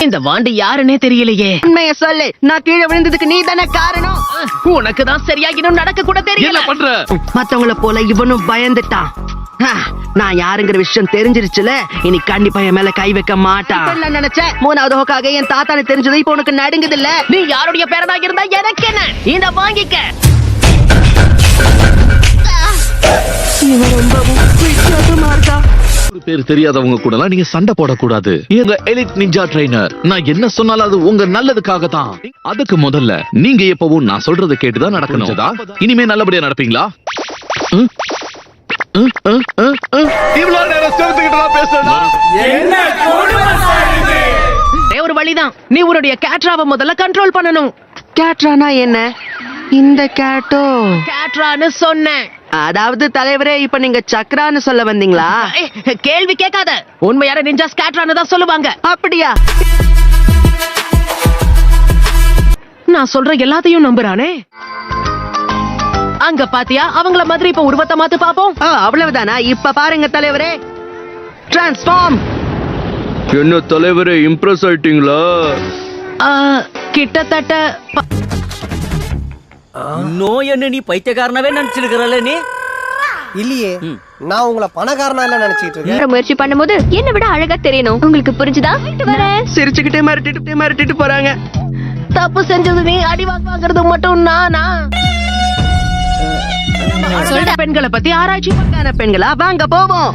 இந்த வாண்டு யாருன்னே தெரியலையே. உண்மைய சொல்லு, நான் கீழே விழுந்ததுக்கு நீ தானே காரணம். உனக்கு தான் சரியாகினும் நடக்க கூட தெரியல. பண்ற மத்தவங்கள போல இவனும் பயந்துட்டான். நான் யாருங்கிற விஷயம் தெரிஞ்சிருச்சுல, இனி கண்டிப்பா என் மேல கை வைக்க மாட்டான் நினைச்சேன். மூணாவது ஹோக்காக என் தாத்தானு தெரிஞ்சது இப்ப உனக்கு நடுங்குது இல்ல. நீ யாருடைய பேரனாக இருந்தா எனக்கு என்ன? இந்த வாங்கிக்க. இவன் ரொம்பவும் வித்தியாசமா இருக்கா. பேர் தெரியாதவங்க கூட நீங்க சண்டை போடக்கூடாது. எங்க எலிட் நிஞ்சா ட்ரெயினர், நான் என்ன சொன்னாலும் அது உங்க நல்லதுக்காக தான். அதுக்கு முதல்ல நீங்க எப்பவும் நான் சொல்றதை கேட்டுதான் நடக்கணும். இனிமே நல்லபடியா நடப்பீங்களா? இவ்வளவு நேரம் சேர்த்துக்கிட்டு பேசுறேன். ஒரு வழிதான், நீ உன்னுடைய கேட்ராவை முதல்ல கண்ட்ரோல் பண்ணணும். கேட்ரானா என்ன? இந்த கேட்டோ கேட்ரான்னு சொன்னேன். அதாவது தலைவரே, இப்ப நீங்க சக்ரான்னு சொல்ல வந்தீங்களா? கேள்வி கேட்காத. உண்மையான நிஞ்சாஸ் கேட்ரான்னு தான் சொல்லுவாங்க. அப்படியா? நான் சொல்ற எல்லாத்தையும் நம்புறானே. அங்க பாத்தியா, அவங்கள மாதிரி இப்ப உருவத்தை மாத்து பாப்போம். அவ்வளவுதானா? இப்ப பாருங்க தலைவரே, டிரான்ஸ்ஃபார்ம். என்ன தலைவரே, இம்ப்ரெஸ் ஆயிட்டீங்களா? கிட்டத்தட்ட. இன்னும் என்ன நீ பைத்தியக்காரனாவே நினைச்சிருக்கிறல்ல நீ? இல்லையே, நான் உங்களை பணக்காரனா இல்ல நினைச்சிட்டு இருக்கேன். முயற்சி பண்ணும்போது என்ன விட அழகா தெரியணும். உங்களுக்கு புரிஞ்சுதா? சிரிச்சுக்கிட்டே மிரட்டிட்டு போறாங்க. தப்பு செஞ்சது நீ, அடி வாங்குறது மட்டும் நானா? பெண்களை பத்தி ஆராய்ச்சி பண்ண பெண்களா? வாங்க போவோம்.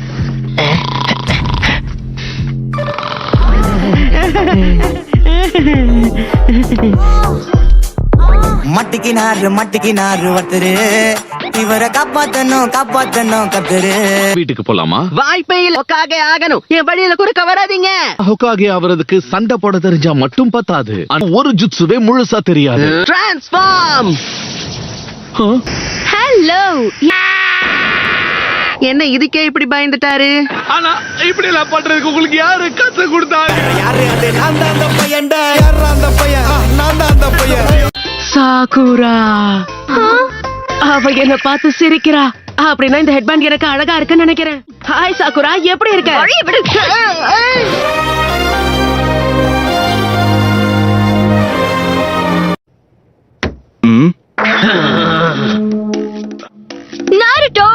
மட்டிக்கினாரு ஒருத்தரு, இவரை காப்பாத்தணும் கத்துரு. வீட்டுக்கு போலாமா? வாய்ப்பே இல்ல. ஹோக்காகே ஆகணும். என் வழியில குறுக்க வராதீங்க. ஹோக்காகே அவரதுக்கு சண்டை போட தெரிஞ்சா மட்டும் பத்தாது, ஒரு ஜுட்சுவே முழுசா தெரியாது. டிரான்ஸ்ஃபார்ம். ஹலோ. என்ன இதுக்கே இப்படி பயந்துட்டாரு? ஆனா இப்படி எல்லாம் பண்றதுக்கு உங்களுக்கு யாரு கத்து கொடுத்தாங்க? சாகுரா. அவ என்ன பார்த்து சிரிக்கிறா. அப்படின்னா இந்த ஹெட்பேண்ட் எனக்கு அழகா இருக்குன்னு நினைக்கிறேன். ஹாய் சாகுரா, எப்படி இருக்க? நாருட்டோ,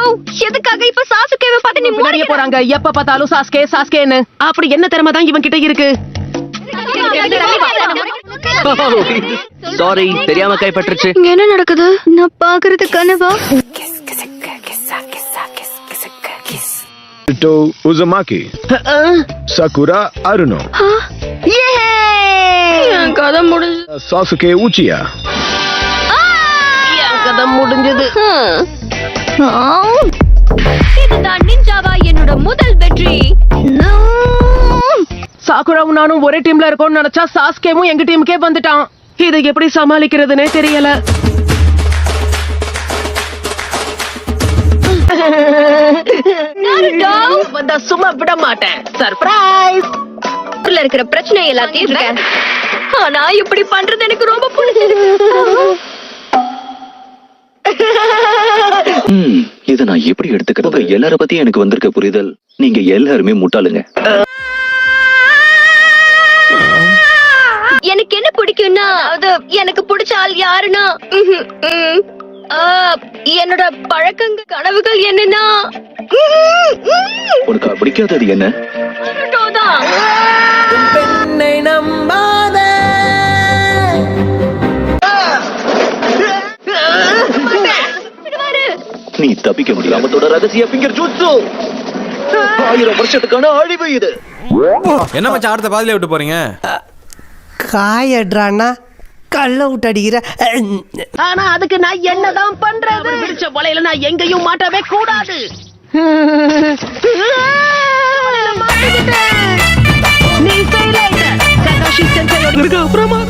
எதுக்காக இப்ப சாசுகேவை பார்த்து நீ முன்னாடியே போறாங்க? எப்ப பார்த்தாலும் சாஸ்கேன்னு. அப்படி என்ன திறமை தான் இவன் கிட்ட இருக்கு? சாரி, தெரியாம கைப்பற்றுச்சு. இங்க என்ன நடக்குது? நான் பாக்குறது கனவா? உசமாக்கி, சகுரா அருணோ, கதை முடிஞ்சு. சாசுகே ஊச்சியா. கதை முடிஞ்சது. இதுதான் நிஞ்சாவா என்னோட முதல் வெற்றி. சாகுராவும் நானும் ஒரே டீம்ல இருக்கோம்னு நினைச்சா சாஸ்கேவும் எங்க டீமுக்கே வந்துட்டான். இது எப்படி சமாளிக்கிறதுனே தெரியல. வந்தா சும்மா விட மாட்டேன். சர்ப்ரைஸ். இருக்கிற பிரச்சனை எல்லாத்தையும் இருக்கேன். ஆனா இப்படி பண்றது எனக்கு ரொம்ப பிடிச்சிருக்கு. இத நான் எப்படி எடுத்துக்கிறது? எல்லார பத்தி எனக்கு வந்திருக்க புரிதல், நீங்க எல்லாருமே முட்டாளுங்க. எனக்கு என்ன பிடிக்கும்னா, அது எனக்கு பிடிச்ச ஆள் யாருன்னா, என்னோட பழக்கங்க கனவுகள் என்னன்னா, உனக்கு பிடிக்காதது என்ன? பெண்ணை நம்பாத. நீ தப்பிக்க முடியாம தொடர் ரகசிய பிங்கர் ஜூட்சு. 1000 வருஷத்துக்கான அழிவு இது. என்ன மச்சான் அடுத்த பாதியில விட்டு போறீங்க? காயட்ரானா கல்ல விட்டு அடிக்கிற. ஆனா அதுக்கு நான் என்னதான் பண்றது? பிடிச்ச வலையில நான் எங்கேயும் மாட்டவே கூடாது. நீ ஃபெயில் ஆயிட்ட. ககாஷி சென்சையோட அப்புறமா